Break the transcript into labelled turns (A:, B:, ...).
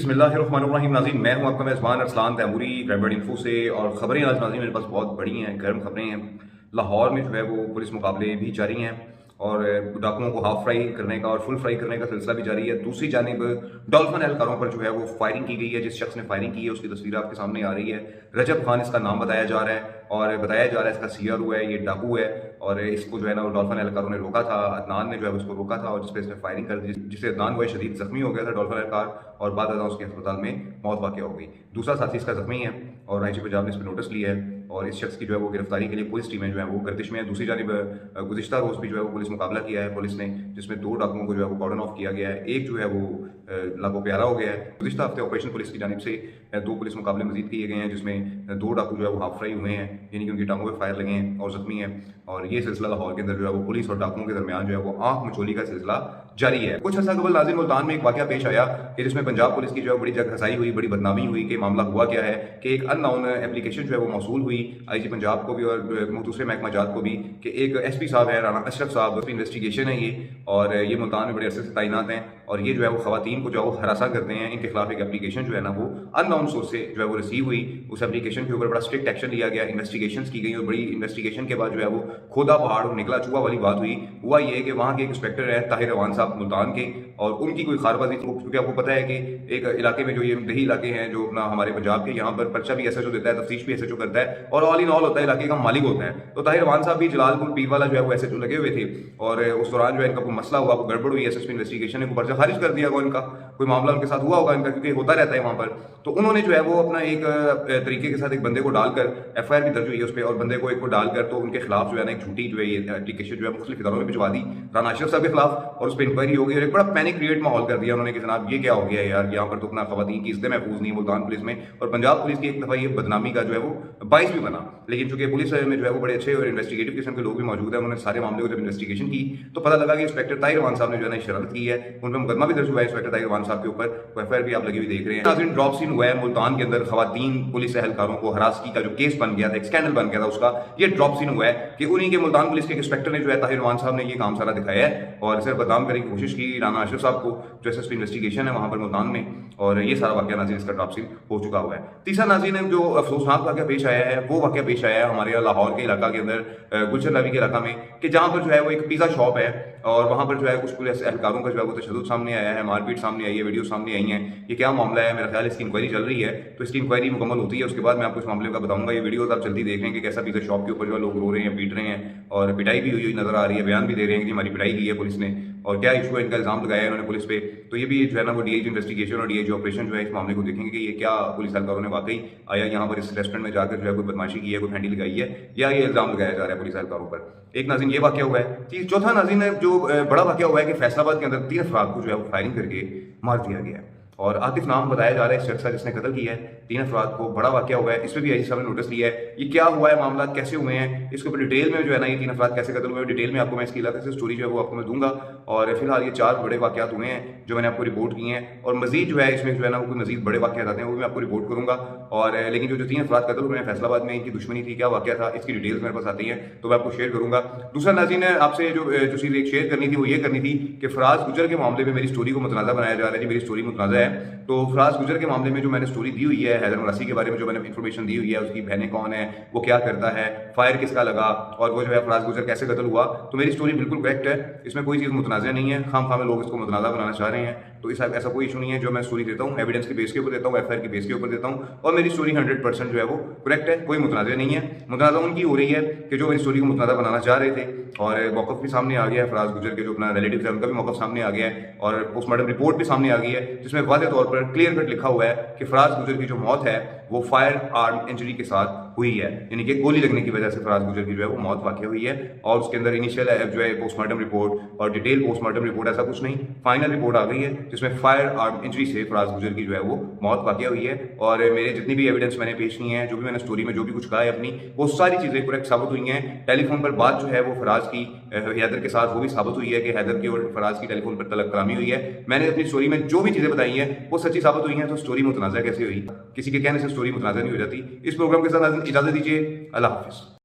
A: बिस्मिल्लाहिर्रहमानिर्रहीम। नाज़रीन, मैं हूं आपका मेज़बान अरसलान तैमूरी ग्रैबर इन्फो से। और ख़बरें आज नाज़रीन मेरे पास बहुत बड़ी हैं, गर्म ख़बरें हैं। लाहौर में जो है वो पुलिस मुकाबले भी जारी हैं और डाकुओं को हाफ फ्राई करने का और फुल फ्राई करने का सिलसिला भी जारी है। दूसरी जानिब डॉल्फिन एहलकारों पर जो है वो फायरिंग की गई है। जिस शख्स ने फायरिंग की है उसकी तस्वीर आपके सामने आ रही है। रजब खान इसका नाम बताया जा रहा है और बताया जा रहा है इसका सीआर हुआ है, ये डाकू है और इसको जो है ना वो डॉल्फिन एहलकारों ने रोका था। अदनान ने जो है उसको रोका था और जिस पर इसने फायरिंग कर दी, जिससे अदनान जो है शदीद जख्मी हो गया था डॉल्फिन एहलकार, और बाद उसके अस्पताल में मौत वाक़ हो गई। दूसरा साथी इसका जख्मी है और IGP पंजाब ने इस पर नोटिस लिया है और इस शख्स की जो है वो गिरफ्तारी के लिए पुलिस टीमें जो है वो गर्दिश में है। दूसरी जानिब गुज़िश्ता रोज़ भी जो है वो पुलिस मुकाबला किया है पुलिस ने, जिसमें 2 डाकुओं को जो है वो कॉर्डन ऑफ किया गया है। एक जो है वो लागो प्यारा हो गया है। गुज़िश्ता हफ्ते ऑपरेशन पुलिस की जानिब से 2 पुलिस मुकाबले मजीद किए गए हैं, जिसमें 2 डाकू जो है वो हाफ फ्राई हुए हैं, यानी कि उनकी टांगों पर फायर लगे हैं और जख्मी हैं। और ये सिलसिला लाहौर के अंदर जो है वो पुलिस और डाकुओं के दरमियान जो है वो आंख मचोली का सिलसिला जारी है। कुछ अर्सा कबल नाज़रीन मुल्तान में एक वाक़या पेश आया कि जिसमें पंजाब पुलिस की जो है बड़ी जगहसाई हुई, बड़ी बदनामी हुई। कि मामला हुआ क्या है कि एक अननोन एप्लीकेशन जो है वो मौसूल हुई IG पंजाब को भी और दूसरे महकमा जात को भी कि एक SP साहब है राना अशरफ साहब, उसकी इन्वेस्टिगेशन है ये और ये मुल्तान में बड़े अरसे से तैनात हैं और ये जो है वो खवातीन को जो है वो हरासा करते हैं। इनके खिलाफ एक एप्लीकेशन जो है ना वो अननोन सोर्स से जो है वो रिसीव हुई। उस एप्लीकेशन के ऊपर बड़ा स्ट्रिक्ट एक्शन लिया गया, इन्वेस्टिगेशन की गई और बड़ी इन्वेस्टिगेशन के बाद जो है वो खोदा पहाड़ और निकला चूहा वाली बात हुई। हुआ ये कि वहाँ के एक इंस्पेक्टर है ताहिर रवान साहब मुल्तान के, और उनकी कोई खारबाजी, क्योंकि आपको पता है कि एक इलाके में जो ये दही इलाके हैं जो अपना हमारे पंजाब के, यहाँ पर पर्चा भी SHO देता है, तफ्तीश भी SHO करता है और ऑल इन ऑल होता है, इलाके का मालिक होता है। तो ताहिर रवान साहब भी जलालपुर पीर वाला जो है वो SHO लगे हुए थे और उस दौरान जो है इनका कोई मसला हुआ, कोई गड़बड़ हुई, SSP इन्वेस्टिगेशन ने कोई पर्चा खारिज कर दिया होगा इनका, कोई मामला उनके साथ हुआ होगा इनका, क्योंकि होता रहता है वहाँ पर। तो उन्होंने जो है वो अपना एक तरीके के साथ एक बंदे को डालकर FIR भी दर्ज हुई है उस पर, और बंदे को एक को डालकर तो उनके खिलाफ जो है ना एक झूठी जो है ये एप्लीकेशन जो है मुख्तलिफ इदारों में भिजवा दी राना अशरफ साहब के खिलाफ, और उस पर इंक्वायरी हो गई और एक बड़ा पैनिक क्रिएट माहौल कर दिया उन्होंने कि जनाब ये क्या हो गया है यार, यहाँ पर तो अपना खवातीन की इज्जत महफूज नहीं मुल्तान पुलिस में। और पंजाब पुलिस की एक दफ़ा ये बदनामी का जो है वो बाइस भी बना। लेकिन चूंकि पुलिस में जो है वो बड़े अच्छे और इन्वेस्टिगेटिव किस्म के लोग भी मौजूद हैं, उन्होंने सारे मामले को जब इन्वेस्टिगेशन की तो पता लगा कि इंस्पेक्टर ताहिर रवान साहब ने जो है ना शरारत की है, उन पर मुकदमा भी दर्ज हुआ है इंस्पेक्टर ताहिर रवान साहब के ऊपर, FIR भी आप लगी हुई देख रहे हैं। नाज़रीन, ड्रॉप सीन हुआ है मुल्तान के अंदर, खवातीन पुलिस एहलकारों को हरासगी का जो केस बन गया था, एक स्कैंडल बन गया था उसका, ये ड्रॉप सीन हुआ है कि उन्हीं के मुल्तान पुलिस के इंस्पेक्टर ने जो है ताहिर रवान साहब ने ये काम सारा दिखाया है और सिर्फ बदनाम करने की कोशिश की राना अशरफ साहब को, जो SSP इन्वेस्टिगेशन है वहाँ पर मुल्तान में, और ये सारा वाक़या नाज़रीन इसका ड्रॉप सीन हो चुका हुआ है। तीसरा नाज़रीन जो अफसोसनाक वाक़या पेश आया है वो वाक़या पेश आया है हमारे लाहौर के इलाका के अंदर, गुलशन रवि के इलाका में, कि जहाँ पर जो है वो एक पिज़्ज़ा शॉप है और वहाँ पर जो है कुछ पुलिस एहलकारों का जो है वो तशद्दुद सामने आया है, मारपीट सामने आई है, वीडियो सामने आई हैं। ये क्या मामला है, मेरा ख्याल इसकी इंक्वायरी चल रही है, तो इसकी इंक्वायरी मुकम्मल होती है उसके बाद मैं आपको इस मामले का बताऊंगा। ये वीडियोस आप जल्दी देख रहे हैं कि कैसा पिज़्ज़ा शॉप के ऊपर जो लोग रो रहे हैं, पीट रहे हैं और पिटाई भी हुई नजर आ रही है, बयान भी दे रहे हैं कि हमारी पिटाई की है पुलिस ने और क्या इशू है, इनका इल्जाम लगाया है इन्होंने पुलिस पे। तो ये भी जो है ना वो DIG इन्वेस्टिगेशन और DIG ऑपरेशन जो है इस मामले को देखेंगे कि ये क्या पुलिस एहलकारों ने वाकई आया यहाँ पर इस रेस्टोरेंट में जाकर जो है कोई बदमाशी की है, कोई फैंडी लगाई है, या ये इल्जाम लगाया जा रहा है पुलिस एहलकारों पर। एक नाज़रीन ये वाक़या हुआ है। चौथा नाज़रीन जो बड़ा वाक़या हुआ है कि फैसलाबाद के अंदर 3 अफराद को जो है वो फायरिंग करके मार दिया गया है और आतिफ नाम बताया जा रहा है इस शख्स जिसने कत्ल किया है 3 अफराद को। बड़ा वाक़या हुआ है, इस पर भी IG साहब ने नोटिस लिया है। ये क्या हुआ है, मामला कैसे हुए हैं, इसके ऊपर डिटेल में जो है ना ये 3 अफराद कैसे कत्ल हुए हैं, डिटेल में आपको मैं इसकी इलाके से स्टोरी जो है वो आपको मैं दूंगा। और फिलहाल ये 4 बड़े वाक़यात हुए हैं जो मैंने आपको रिपोर्ट किए हैं और मजीद जो है इसमें जो है ना वो कोई मजीद बड़े वाक़यात आते हैं वो भी मैं आपको रिपोर्ट करूँगा। और लेकिन जो 3 अफराद कत्ल हुए हैं फैसलाबाद में, इनकी दुश्मनी थी, क्या वाक़या था, इसकी डिटेल्स मेरे पास आती हैं तो मैं आपको शेयर करूँगा। दूसरा नाज़रीन आपसे जो चीज़ एक शेयर करनी थी वो ये करनी थी कि फराज गुजर के मामले में मेरी स्टोरी को मुतनाज़ा बनाया जा रहा है। जी मेरी स्टोरी मुतनाज़ा है, तो फराज गुजर के मामले में जो मैंने स्टोरी दी हुई है, हैदर मरासी के बारे में जो मैंने इन्फॉर्मेशन दी हुई है, उसकी बहनें कौन है, वो क्या करता है, फायर किसका लगा और वो जो है फराज गुजर कैसे कत्ल हुआ, तो मेरी स्टोरी बिल्कुल करेक्ट है, इसमें कोई चीज़ मुतनाज़ा नहीं है। खाम खाम लोग इसको मुतनाज़ा बनाना चाह रहे हैं, तो ऐसा कोई इशू नहीं है। जो मैं स्टोरी देता हूँ एविडेंस के बेस के ऊपर देता हूँ, FIR के बेस के ऊपर देता हूँ और मेरी स्टोरी 100% जो है वो करेक्ट है, कोई मुतनाज़ा नहीं है। मुतनाज़ा उनकी हो रही है कि जो मेरी स्टोरी को मुतनाज़ा बनाना चाह रहे थे, और मौक़िफ़ भी सामने आ गया है, फराज गुजर के जो अपना रिलेटिव है उनका भी मौक़िफ़ सामने आ गया है और पोस्टमार्टम रिपोर्ट भी सामने आ गई है, जिसमें वाज़ेह तौर पर क्लियर कट लिखा हुआ है कि फराज गुजर की जो मौत है वो फायर आर्म इंजरी के साथ हुई है, यानी कि गोली लगने की वजह से फराज गुजर की जो है वो मौत वाक़ हुई है। और उसके अंदर इनिशियल जो है पोस्टमार्टम रिपोर्ट और डिटेल पोस्टमार्टम रिपोर्ट ऐसा कुछ नहीं, फाइनल रिपोर्ट आ गई है जिसमें फायर आर्म इंजरी से फराज गुजर की जो है वो मौत वाक़ हुई है। और मेरे जितनी भी एविडेंस मैंने पेश की हैं, जो भी मैंने स्टोरी में जो भी कुछ कहा है अपनी, वो सारी चीज़ें करेक्ट साबित हुई हैं। टेलीफोन पर बात जो है वो फराज की हैदर के साथ वो भी साबित हुई है कि हैदर की और फराज की टेलीफोन पर तलब कलामी हुई है। मैंने अपनी स्टोरी में जो भी चीज़ें बताई हैं वो सच्ची साबित हुई हैं, तो स्टोरी मुतनाज़ा कैसे हुई? किसी के कहने से स्टोरी मुतनाज़ा नहीं हो जाती। इस प्रोग्राम के साथ इजाज़त दीजिए, अल्लाह हाफ़िज़।